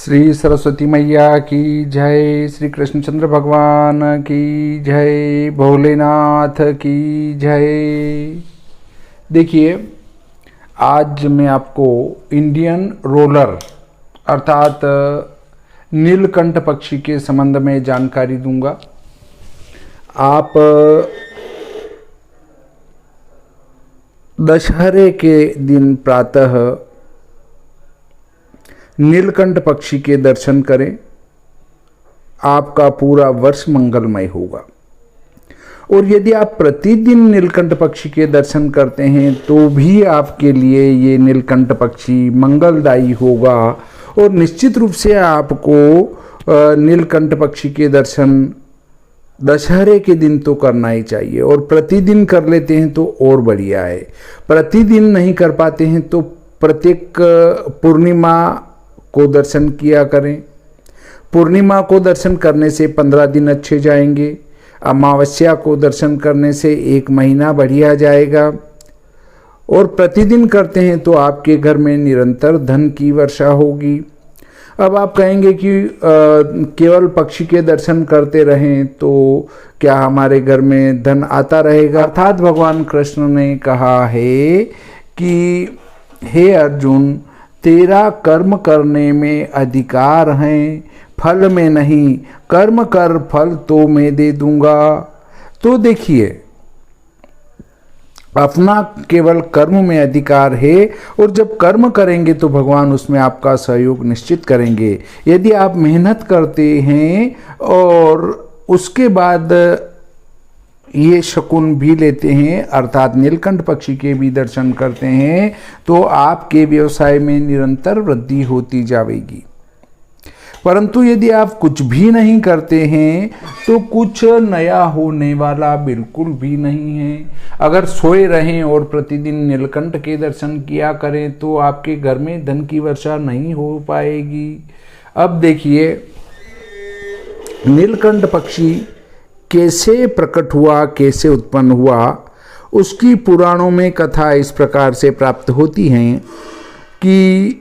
श्री सरस्वती मैया की जय, श्री कृष्णचंद्र भगवान की जय, भोलेनाथ की जय। देखिए, आज मैं आपको इंडियन रोलर अर्थात नीलकंठ पक्षी के संबंध में जानकारी दूंगा। आप दशहरे के दिन प्रातः नीलकंठ पक्षी के दर्शन करें, आपका पूरा वर्ष मंगलमय होगा। और यदि आप प्रतिदिन नीलकंठ पक्षी के दर्शन करते हैं तो भी आपके लिए ये नीलकंठ पक्षी मंगलदायी होगा। और निश्चित रूप से आपको नीलकंठ पक्षी के दर्शन दशहरे के दिन तो करना ही चाहिए, और प्रतिदिन कर लेते हैं तो और बढ़िया है। प्रतिदिन नहीं कर पाते हैं तो प्रत्येक पूर्णिमा को दर्शन किया करें। पूर्णिमा को दर्शन करने से 15 दिन अच्छे जाएंगे। अमावस्या को दर्शन करने से 1 महीना बढ़िया जाएगा। और प्रतिदिन करते हैं तो आपके घर में निरंतर धन की वर्षा होगी। अब आप कहेंगे कि केवल पक्षी के दर्शन करते रहें तो क्या हमारे घर में धन आता रहेगा? अर्थात भगवान कृष्ण ने कहा है कि हे अर्जुन, तेरा कर्म करने में अधिकार है, फल में नहीं। कर्म कर, फल तो मैं दे दूंगा। तो देखिए, अपना केवल कर्म में अधिकार है, और जब कर्म करेंगे तो भगवान उसमें आपका सहयोग निश्चित करेंगे। यदि आप मेहनत करते हैं और उसके बाद ये शकुन भी लेते हैं अर्थात नीलकंठ पक्षी के भी दर्शन करते हैं तो आपके व्यवसाय में निरंतर वृद्धि होती जाएगी। परंतु यदि आप कुछ भी नहीं करते हैं तो कुछ नया होने वाला बिल्कुल भी नहीं है। अगर सोए रहें और प्रतिदिन नीलकंठ के दर्शन किया करें तो आपके घर में धन की वर्षा नहीं हो पाएगी। अब देखिए, नीलकंठ पक्षी कैसे प्रकट हुआ, कैसे उत्पन्न हुआ, उसकी पुराणों में कथा इस प्रकार से प्राप्त होती हैं कि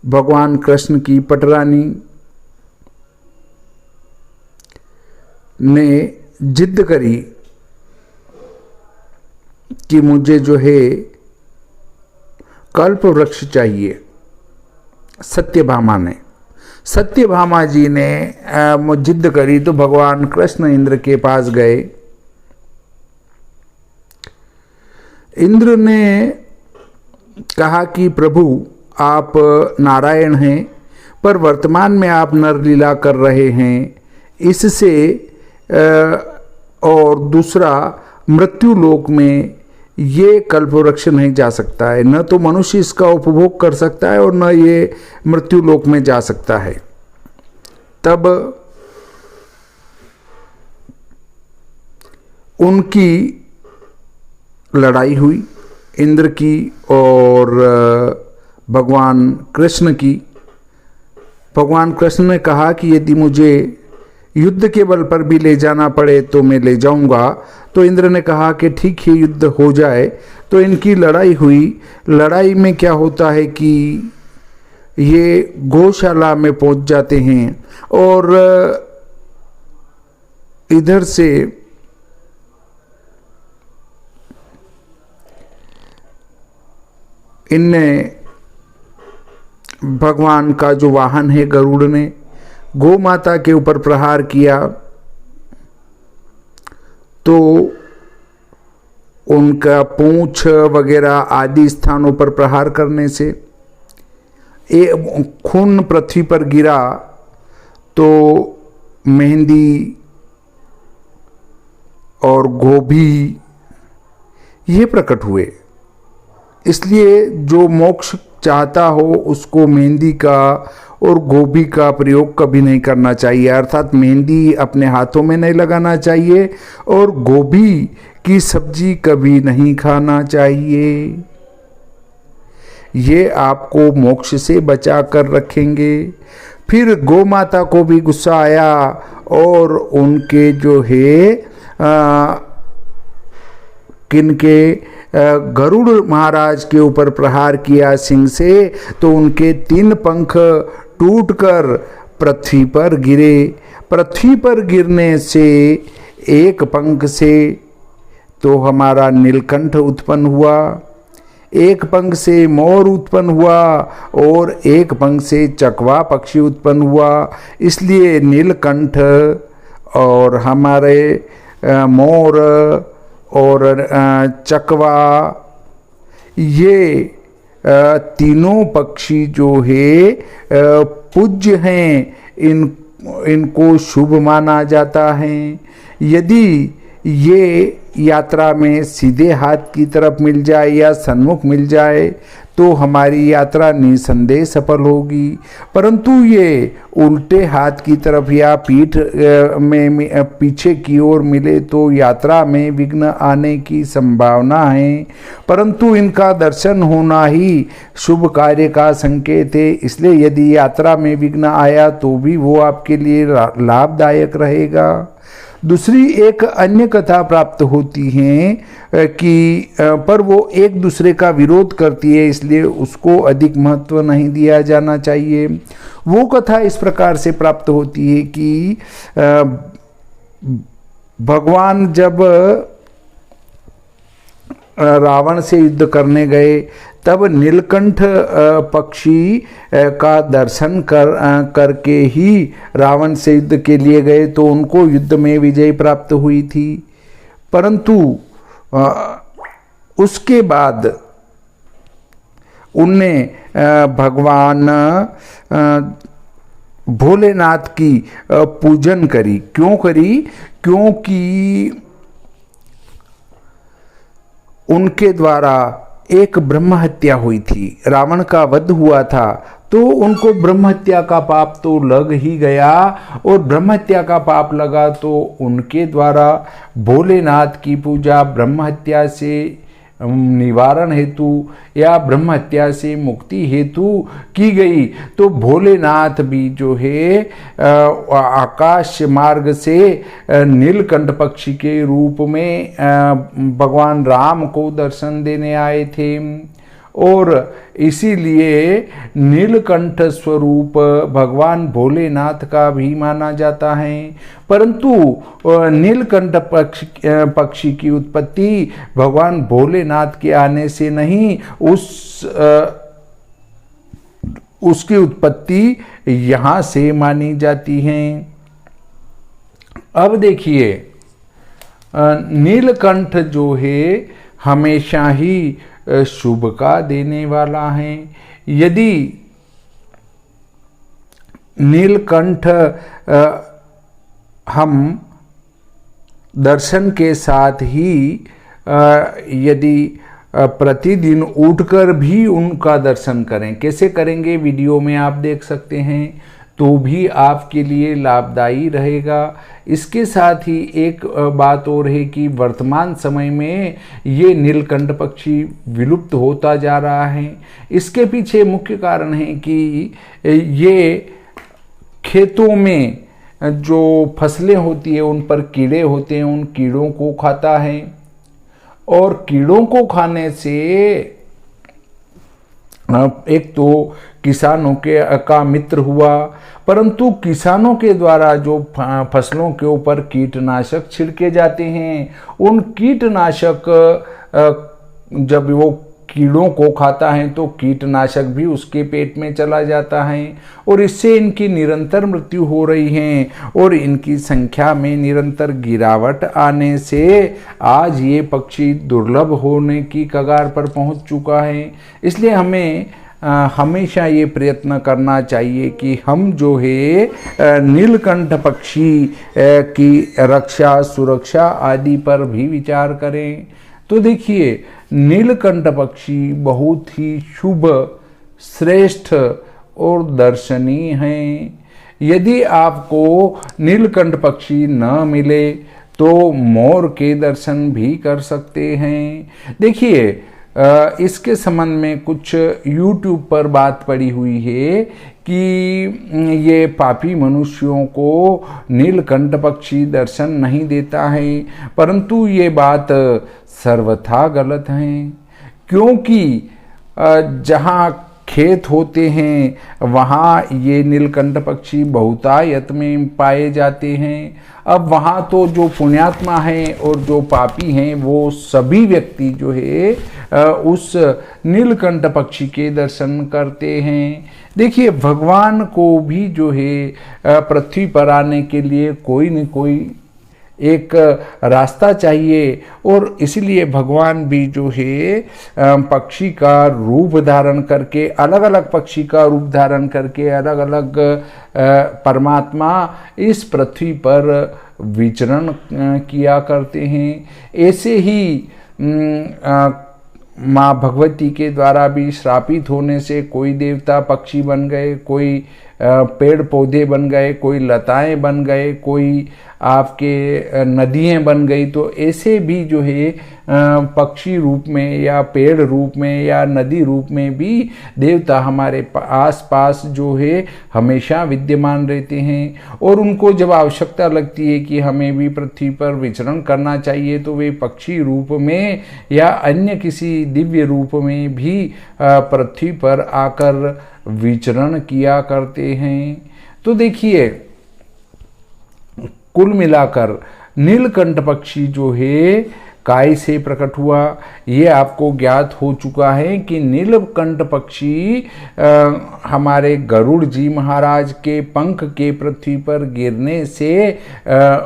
भगवान कृष्ण की पटरानी ने जिद करी कि मुझे जो है कल्प वृक्ष चाहिए। सत्यभामा जी ने जिद करी तो भगवान कृष्ण इंद्र के पास गए। इंद्र ने कहा कि प्रभु, आप नारायण हैं, पर वर्तमान में आप नरलीला कर रहे हैं, इससे और दूसरा मृत्यु लोक में ये कल्पवृक्ष नहीं जा सकता है। न तो मनुष्य इसका उपभोग कर सकता है और न ये मृत्यु लोक में जा सकता है। तब उनकी लड़ाई हुई, इंद्र की और भगवान कृष्ण की। भगवान कृष्ण ने कहा कि यदि मुझे युद्ध के बल पर भी ले जाना पड़े तो मैं ले जाऊंगा। तो इंद्र ने कहा कि ठीक है, युद्ध हो जाए। तो इनकी लड़ाई हुई। लड़ाई में क्या होता है कि ये गौशाला में पहुंच जाते हैं और इधर से इनने भगवान का जो वाहन है गरुड़ ने गौ माता के ऊपर प्रहार किया तो उनका पूंछ वगैरह आदि स्थानों पर प्रहार करने से खून पृथ्वी पर गिरा तो मेहंदी और गोभी ये प्रकट हुए। इसलिए जो मोक्ष चाहता हो उसको मेहंदी का और गोभी का प्रयोग कभी नहीं करना चाहिए। अर्थात मेहंदी अपने हाथों में नहीं लगाना चाहिए और गोभी की सब्जी कभी नहीं खाना चाहिए। ये आपको मोक्ष से बचा कर रखेंगे। फिर गौ माता को भी गुस्सा आया और उनके जो है किनके गरुड़ महाराज के ऊपर प्रहार किया सिंह से, तो उनके 3 पंख टूटकर पृथ्वी पर गिरे। पृथ्वी पर गिरने से एक पंख से तो हमारा नीलकंठ उत्पन्न हुआ, एक पंख से मोर उत्पन्न हुआ और एक पंख से चकवा पक्षी उत्पन्न हुआ। इसलिए नीलकंठ और हमारे मोर और चकवा, ये तीनों पक्षी जो है पूज्य हैं, इनको शुभ माना जाता है। यदि ये यात्रा में सीधे हाथ की तरफ मिल जाए या सन्मुख मिल जाए तो हमारी यात्रा निसंदेह सफल होगी, परंतु ये उल्टे हाथ की तरफ या पीठ में पीछे की ओर मिले तो यात्रा में विघ्न आने की संभावना है। परंतु इनका दर्शन होना ही शुभ कार्य का संकेत है, इसलिए यदि यात्रा में विघ्न आया तो भी वो आपके लिए लाभदायक रहेगा। दूसरी एक अन्य कथा प्राप्त होती है कि पर वो एक दूसरे का विरोध करती है, इसलिए उसको अधिक महत्व नहीं दिया जाना चाहिए। वो कथा इस प्रकार से प्राप्त होती है कि भगवान जब रावण से युद्ध करने गए तब नीलकंठ पक्षी का दर्शन करके ही रावण से युद्ध के लिए गए, तो उनको युद्ध में विजय प्राप्त हुई थी। परंतु उसके बाद उनने भगवान भोलेनाथ की पूजन करी। क्यों करी? क्योंकि उनके द्वारा एक ब्रह्म हत्या हुई थी, रावण का वध हुआ था, तो उनको ब्रह्म हत्या का पाप तो लग ही गया, और ब्रह्म हत्या का पाप लगा तो उनके द्वारा भोलेनाथ की पूजा ब्रह्म हत्या से निवारण हेतु या ब्रह्म हत्या से मुक्ति हेतु की गई। तो भोलेनाथ भी जो है आकाश मार्ग से नीलकंठ पक्षी के रूप में भगवान राम को दर्शन देने आए थे, और इसीलिए नीलकंठ स्वरूप भगवान भोलेनाथ का भी माना जाता है। परंतु नीलकंठ पक्षी की उत्पत्ति भगवान भोलेनाथ के आने से नहीं, उसकी उत्पत्ति यहाँ से मानी जाती है। अब देखिए, नीलकंठ जो है हमेशा ही शुभ का देने वाला है। यदि नीलकंठ हम दर्शन के साथ ही यदि प्रतिदिन उठकर भी उनका दर्शन करें, कैसे करेंगे वीडियो में आप देख सकते हैं, तो भी आपके लिए लाभदायी रहेगा। इसके साथ ही एक बात और है कि वर्तमान समय में ये नीलकंठ पक्षी विलुप्त होता जा रहा है। इसके पीछे मुख्य कारण है कि ये खेतों में जो फसलें होती है उन पर कीड़े होते हैं, उन कीड़ों को खाता है, और कीड़ों को खाने से एक तो किसानों का मित्र हुआ, परंतु किसानों के द्वारा जो फसलों के ऊपर कीटनाशक छिड़के जाते हैं, उन कीटनाशक जब वो कीड़ों को खाता है तो कीटनाशक भी उसके पेट में चला जाता है, और इससे इनकी निरंतर मृत्यु हो रही है, और इनकी संख्या में निरंतर गिरावट आने से आज ये पक्षी दुर्लभ होने की कगार पर पहुंच चुका है। इसलिए हमें हमेशा ये प्रयत्न करना चाहिए कि हम जो है नीलकंठ पक्षी की रक्षा, सुरक्षा आदि पर भी विचार करें। तो देखिए, नीलकंठ पक्षी बहुत ही शुभ, श्रेष्ठ और दर्शनीय हैं। यदि आपको नीलकंठ पक्षी न मिले तो मोर के दर्शन भी कर सकते हैं। देखिए, इसके संबंध में कुछ YouTube पर बात पड़ी हुई है कि ये पापी मनुष्यों को नीलकंठ पक्षी दर्शन नहीं देता है, परंतु ये बात सर्वथा गलत है, क्योंकि जहाँ खेत होते हैं वहाँ ये नीलकंठ पक्षी बहुतायत में पाए जाते हैं। अब वहाँ तो जो पुण्यात्मा हैं और जो पापी हैं वो सभी व्यक्ति जो है उस नीलकंठ पक्षी के दर्शन करते हैं। देखिए, भगवान को भी जो है पृथ्वी पर आने के लिए कोई न कोई एक रास्ता चाहिए, और इसलिए भगवान भी जो है पक्षी का रूप धारण करके, अलग अलग पक्षी का रूप धारण करके, अलग अलग परमात्मा इस पृथ्वी पर विचरण किया करते हैं। ऐसे ही माँ भगवती के द्वारा भी श्रापित होने से कोई देवता पक्षी बन गए, कोई पेड़ पौधे बन गए, कोई लताएं बन गए, कोई आपके नदियां बन गई। तो ऐसे भी जो है पक्षी रूप में या पेड़ रूप में या नदी रूप में भी देवता हमारे आस पास जो है हमेशा विद्यमान रहते हैं, और उनको जब आवश्यकता लगती है कि हमें भी पृथ्वी पर विचरण करना चाहिए तो वे पक्षी रूप में या अन्य किसी दिव्य रूप में भी पृथ्वी पर आकर विचरण किया करते हैं। तो देखिए, कुल मिलाकर नीलकंठ पक्षी जो है काय से प्रकट हुआ, ये आपको ज्ञात हो चुका है कि नीलकंठ पक्षी हमारे गरुड़ जी महाराज के पंख के पृथ्वी पर गिरने से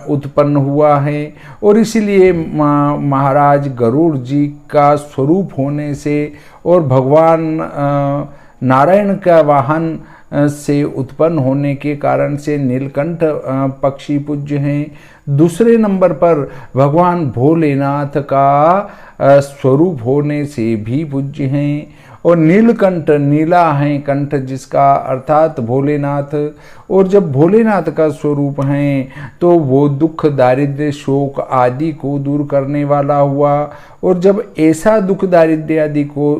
उत्पन्न हुआ है, और इसीलिए महाराज गरुड़ जी का स्वरूप होने से और भगवान नारायण का वाहन से उत्पन्न होने के कारण से नीलकंठ पक्षी पूज्य हैं। दूसरे नंबर पर भगवान भोलेनाथ का स्वरूप होने से भी पूज्य हैं, और नीलकंठ नीला है कंठ जिसका अर्थात भोलेनाथ, और जब भोलेनाथ का स्वरूप है तो वो दुख दारिद्र्य शोक आदि को दूर करने वाला हुआ, और जब ऐसा दुख दारिद्र्य आदि को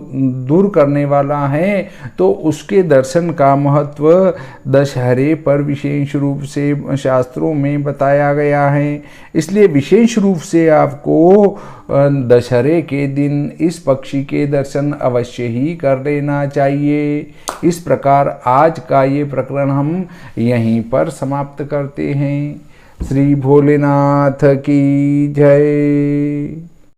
दूर करने वाला है तो उसके दर्शन का महत्व दशहरे पर विशेष रूप से शास्त्रों में बताया गया है। इसलिए विशेष रूप से आपको दशहरे के दिन इस पक्षी के दर्शन अवश्य ही कर लेना चाहिए। इस प्रकार आज का ये प्रकरण हम यहीं पर समाप्त करते हैं। श्री भोलेनाथ की जय।